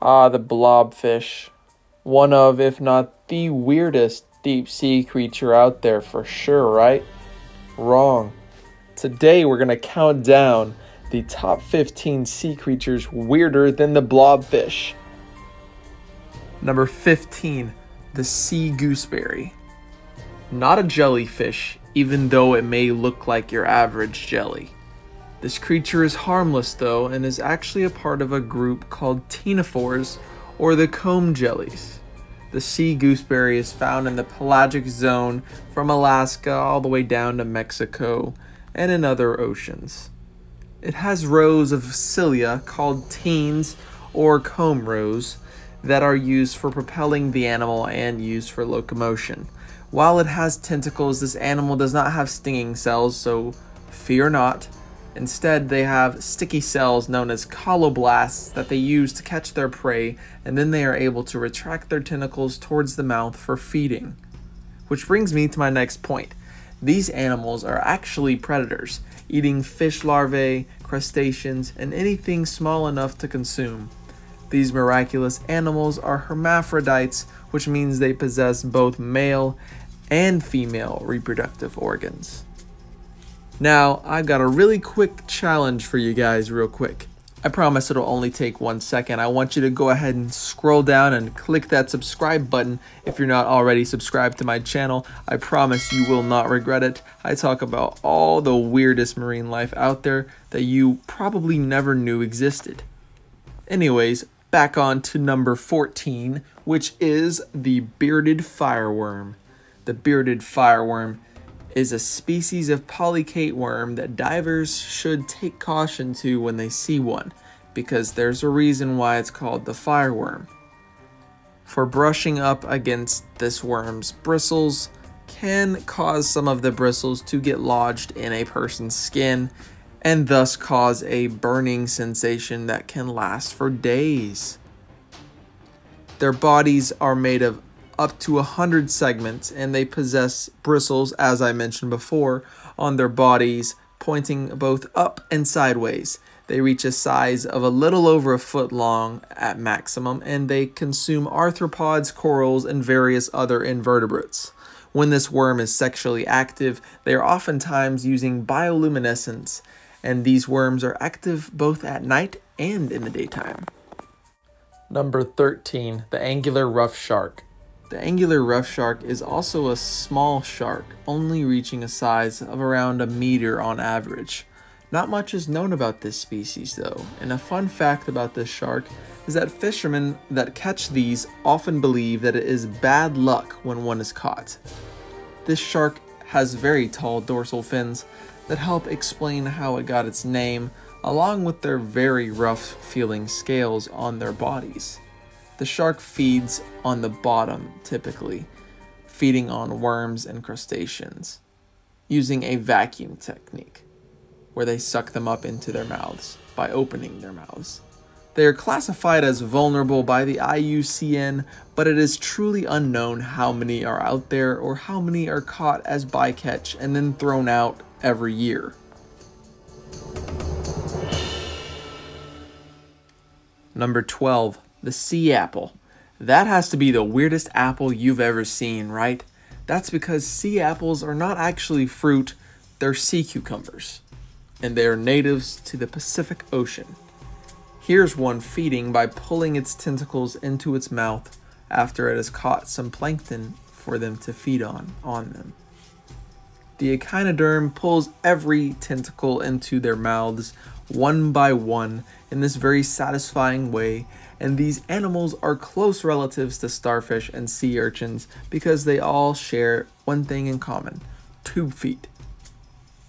Ah, the blobfish. One of, if not the weirdest deep sea creature out there for sure, right? Wrong. Today we're going to count down the top 15 sea creatures weirder than the blobfish. Number 15, the sea gooseberry. Not a jellyfish, even though it may look like your average jelly. This creature is harmless though, and is actually a part of a group called ctenophores, or the comb jellies. The sea gooseberry is found in the pelagic zone from Alaska all the way down to Mexico and in other oceans. It has rows of cilia called teens or comb rows that are used for propelling the animal and used for locomotion. While it has tentacles, this animal does not have stinging cells, so fear not. Instead, they have sticky cells known as colloblasts that they use to catch their prey, and then they are able to retract their tentacles towards the mouth for feeding. Which brings me to my next point. These animals are actually predators, eating fish larvae, crustaceans, and anything small enough to consume. These miraculous animals are hermaphrodites, which means they possess both male and female reproductive organs. Now, I've got a really quick challenge for you guys real quick. I promise it'll only take 1 second. I want you to go ahead and scroll down and click that subscribe button if you're not already subscribed to my channel. I promise you will not regret it. I talk about all the weirdest marine life out there that you probably never knew existed. Anyways, back on to number 14, which is the bearded fireworm. The bearded fireworm is a species of polychaete worm that divers should take caution to when they see one, because there's a reason why it's called the fireworm. For brushing up against this worm's bristles can cause some of the bristles to get lodged in a person's skin and thus cause a burning sensation that can last for days. Their bodies are made of up to 100 segments, and they possess bristles, as I mentioned before, on their bodies, pointing both up and sideways. They reach a size of a little over a foot long at maximum, and they consume arthropods, corals, and various other invertebrates. When this worm is sexually active, they are oftentimes using bioluminescence, and these worms are active both at night and in the daytime. Number 13, the angular rough shark. The angular rough shark is also a small shark, only reaching a size of around a meter on average. Not much is known about this species though, and a fun fact about this shark is that fishermen that catch these often believe that it is bad luck when one is caught. This shark has very tall dorsal fins that help explain how it got its name, along with their very rough feeling scales on their bodies. The shark feeds on the bottom typically, feeding on worms and crustaceans, using a vacuum technique, where they suck them up into their mouths by opening their mouths. They are classified as vulnerable by the IUCN, but it is truly unknown how many are out there or how many are caught as bycatch and then thrown out every year. Number 12. The sea apple. That has to be the weirdest apple you've ever seen, right? That's because sea apples are not actually fruit, they're sea cucumbers, and they are natives to the Pacific Ocean. Here's one feeding by pulling its tentacles into its mouth after it has caught some plankton for them to feed on them. The echinoderm pulls every tentacle into their mouths one by one in this very satisfying way, and these animals are close relatives to starfish and sea urchins because they all share one thing in common: tube feet.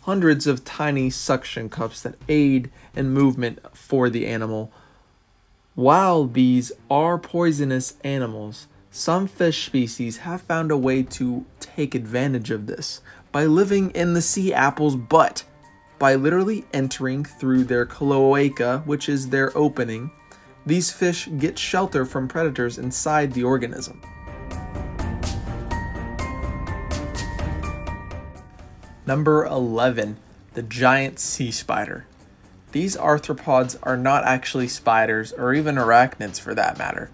Hundreds of tiny suction cups that aid in movement for the animal. While these are poisonous animals, some fish species have found a way to take advantage of this by living in the sea apple's butt, by literally entering through their cloaca, which is their opening. These fish get shelter from predators inside the organism. Number 11, the giant sea spider. These arthropods are not actually spiders or even arachnids for that matter.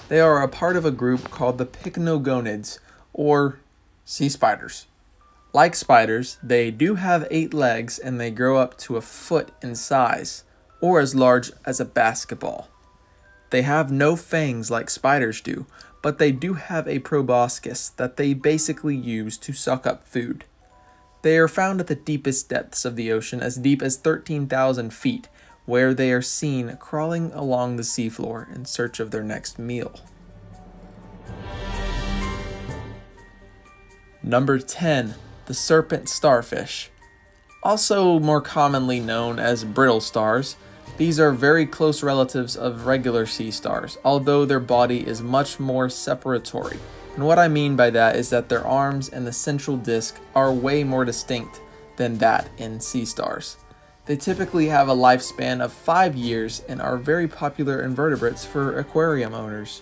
They are a part of a group called the pycnogonids, or sea spiders. Like spiders, they do have 8 legs and they grow up to a foot in size, or as large as a basketball. They have no fangs like spiders do, but they do have a proboscis that they basically use to suck up food. They are found at the deepest depths of the ocean, as deep as 13,000 feet, where they are seen crawling along the seafloor in search of their next meal. Number 10. The Serpent Starfish. Also more commonly known as brittle stars, these are very close relatives of regular sea stars, although their body is much more separatory. And what I mean by that is that their arms and the central disc are way more distinct than that in sea stars. They typically have a lifespan of 5 years and are very popular invertebrates for aquarium owners.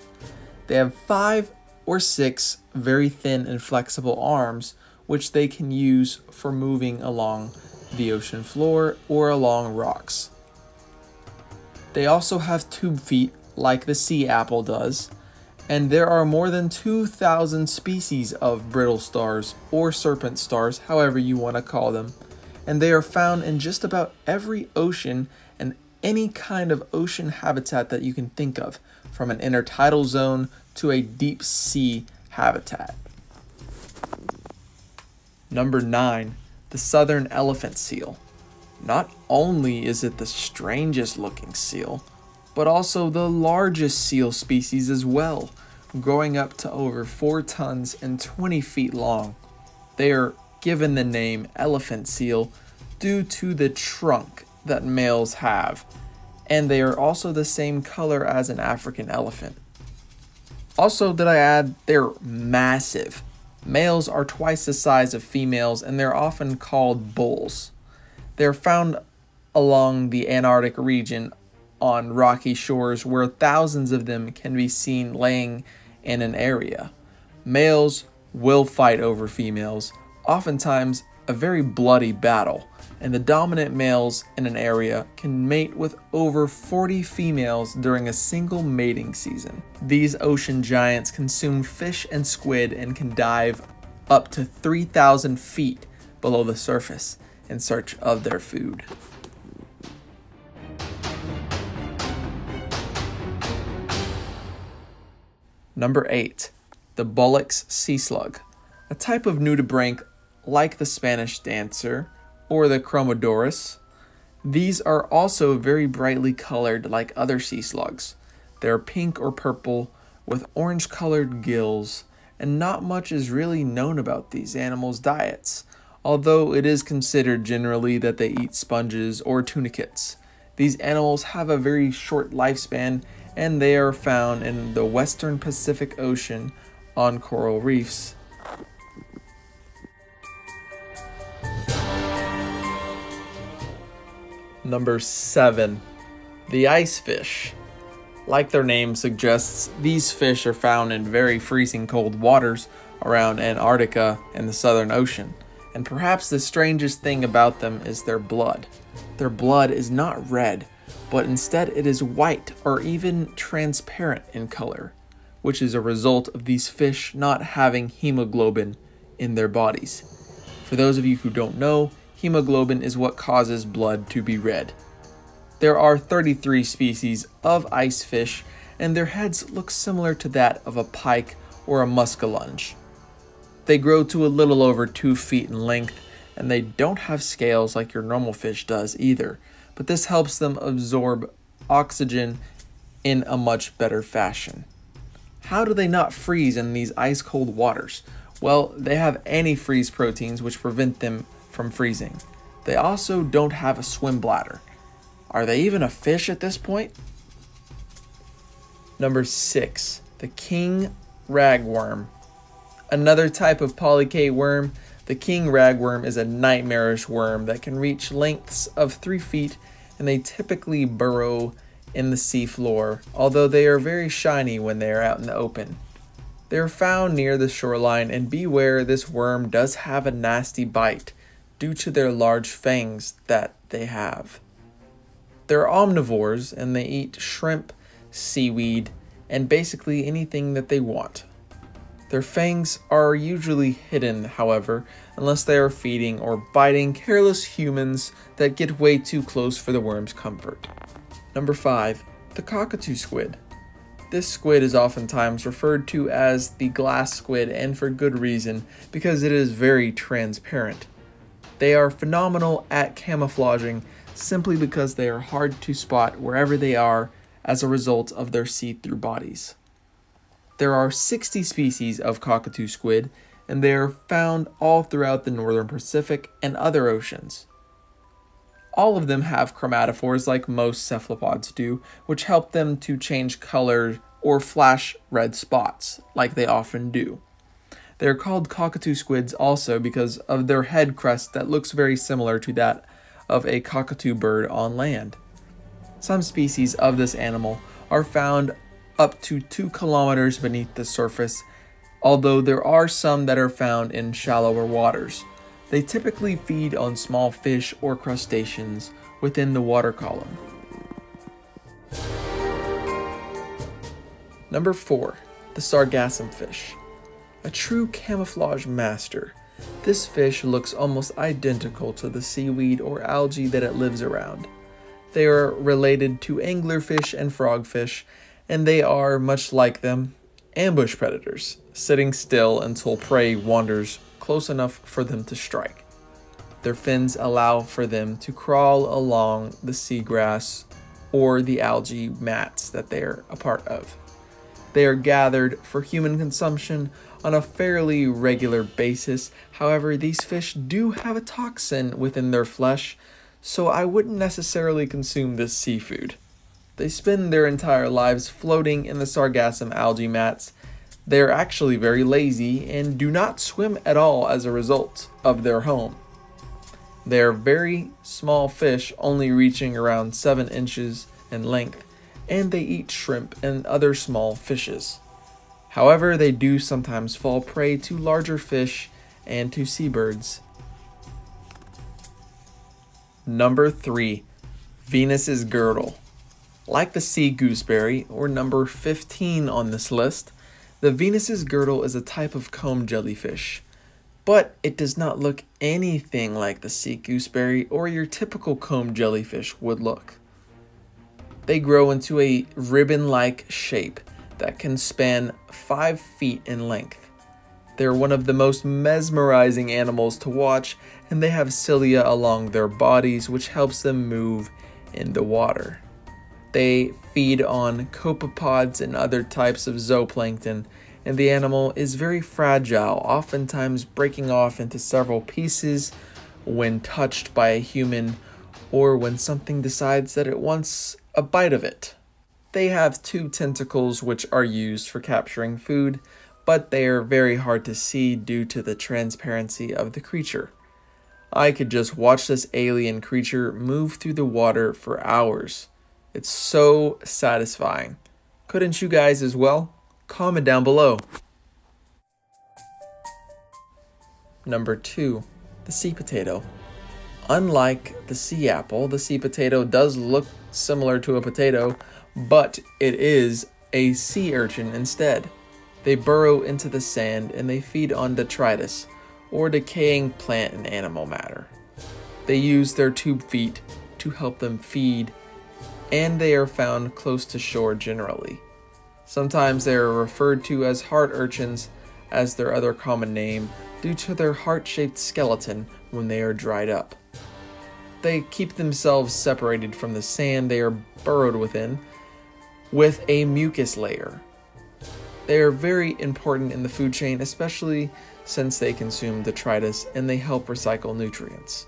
They have 5 or 6 very thin and flexible arms, which they can use for moving along the ocean floor or along rocks. They also have tube feet like the sea apple does, and there are more than 2,000 species of brittle stars or serpent stars, however you want to call them, and they are found in just about every ocean and any kind of ocean habitat that you can think of, from an intertidal zone to a deep sea habitat. Number 9. The southern elephant seal. Not only is it the strangest looking seal, but also the largest seal species as well, growing up to over 4 tons and 20 feet long. They are given the name elephant seal due to the trunk that males have, and they are also the same color as an African elephant. Also, did I add, they're massive. Males are twice the size of females, and they're often called bulls. They're found along the Antarctic region on rocky shores where thousands of them can be seen laying in an area. Males will fight over females, oftentimes a very bloody battle, and the dominant males in an area can mate with over 40 females during a single mating season. These ocean giants consume fish and squid and can dive up to 3,000 feet below the surface in search of their food. Number 8. The Bollocks Sea Slug. A type of nudibranch like the Spanish dancer or the Chromodorus. These are also very brightly colored like other sea slugs. They're pink or purple with orange colored gills, and not much is really known about these animals' diets, although it is considered generally that they eat sponges or tunicates. These animals have a very short lifespan, and they are found in the western Pacific Ocean on coral reefs. Number 7. The ice fish. Like their name suggests, these fish are found in very freezing cold waters around Antarctica and the Southern Ocean. And perhaps the strangest thing about them is their blood. Their blood is not red, but instead it is white or even transparent in color, which is a result of these fish not having hemoglobin in their bodies. For those of you who don't know, hemoglobin is what causes blood to be red. There are 33 species of ice fish, and their heads look similar to that of a pike or a muskellunge. They grow to a little over 2 feet in length, and they don't have scales like your normal fish does either, but this helps them absorb oxygen in a much better fashion. How do they not freeze in these ice-cold waters? Well, they have antifreeze proteins which prevent them from freezing. They also don't have a swim bladder. Are they even a fish at this point? Number 6. The king ragworm. Another type of polychaete worm, the king ragworm is a nightmarish worm that can reach lengths of 3 feet, and they typically burrow in the seafloor, although they are very shiny when they are out in the open. They are found near the shoreline, and beware, this worm does have a nasty bite due to their large fangs that they have. They're omnivores and they eat shrimp, seaweed, and basically anything that they want. Their fangs are usually hidden, however, unless they are feeding or biting careless humans that get way too close for the worm's comfort. Number 5. The Cockatoo Squid. This squid is oftentimes referred to as the glass squid, and for good reason, because it is very transparent. They are phenomenal at camouflaging simply because they are hard to spot wherever they are as a result of their see-through bodies. There are 60 species of cockatoo squid, and they are found all throughout the northern Pacific and other oceans. All of them have chromatophores like most cephalopods do, which help them to change color or flash red spots, like they often do. They are called cockatoo squids also because of their head crest that looks very similar to that of a cockatoo bird on land. Some species of this animal are found up to 2 kilometers beneath the surface, although there are some that are found in shallower waters. They typically feed on small fish or crustaceans within the water column. Number 4. The Sargassum Fish. A true camouflage master, this fish looks almost identical to the seaweed or algae that it lives around. They are related to anglerfish and frogfish, and they are, much like them, ambush predators, sitting still until prey wanders close enough for them to strike. Their fins allow for them to crawl along the seagrass or the algae mats that they are a part of. They are gathered for human consumption on a fairly regular basis. However, these fish do have a toxin within their flesh, so I wouldn't necessarily consume this seafood. They spend their entire lives floating in the sargassum algae mats. They are actually very lazy and do not swim at all as a result of their home. They are very small fish, only reaching around 7 inches in length, and they eat shrimp and other small fishes. However, they do sometimes fall prey to larger fish and to seabirds. Number 3. Venus's Girdle. Like the sea gooseberry, or number 15 on this list, the Venus's Girdle is a type of comb jellyfish, but it does not look anything like the sea gooseberry or your typical comb jellyfish would look. They grow into a ribbon-like shape that can span 5 feet in length. They're one of the most mesmerizing animals to watch, and they have cilia along their bodies which helps them move in the water. They feed on copepods and other types of zooplankton, and the animal is very fragile, oftentimes breaking off into several pieces when touched by a human or when something decides that it wants a bite of it. They have 2 tentacles which are used for capturing food, but they are very hard to see due to the transparency of the creature. I could just watch this alien creature move through the water for hours. It's so satisfying. Couldn't you guys as well? Comment down below. Number 2. The sea potato. Unlike the sea apple, the sea potato does look similar to a potato, but it is a sea urchin instead. They burrow into the sand and they feed on detritus, or decaying plant and animal matter. They use their tube feet to help them feed, and they are found close to shore generally. Sometimes they are referred to as heart urchins as their other common name due to their heart-shaped skeleton when they are dried up. They keep themselves separated from the sand they are burrowed within with a mucus layer. They are very important in the food chain, especially since they consume detritus and they help recycle nutrients.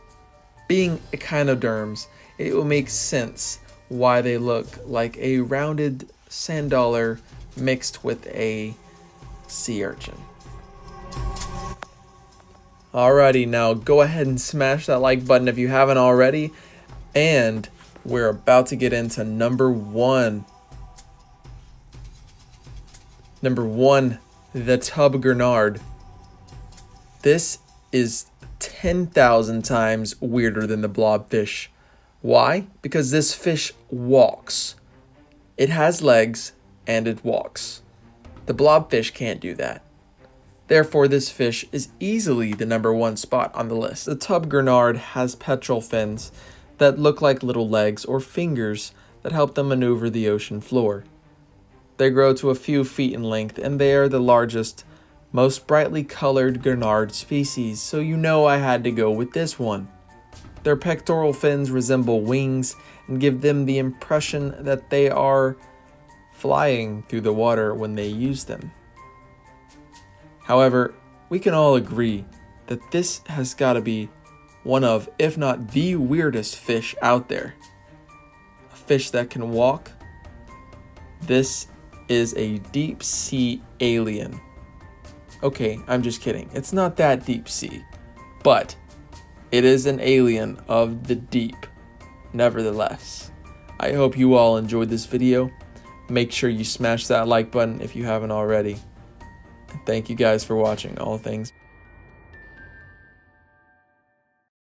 Being echinoderms, it will make sense why they look like a rounded sand dollar mixed with a sea urchin. Alrighty, now go ahead and smash that like button if you haven't already, and we're about to get into number 1. Number 1, the tub gurnard. This is 10,000 times weirder than the blobfish. Why? Because this fish walks. It has legs and it walks. The blobfish can't do that. Therefore, this fish is easily the #1 spot on the list. The tub gurnard has pectoral fins that look like little legs or fingers that help them maneuver the ocean floor. They grow to a few feet in length, and they are the largest, most brightly colored gurnard species, so you know I had to go with this one. Their pectoral fins resemble wings and give them the impression that they are flying through the water when they use them. However, we can all agree that this has got to be one of, if not the weirdest fish out there. A fish that can walk. This is a deep sea alien. Okay, I'm just kidding. It's not that deep sea, but it is an alien of the deep, nevertheless. I hope you all enjoyed this video. Make sure you smash that like button if you haven't already. Thank you guys for watching All Things.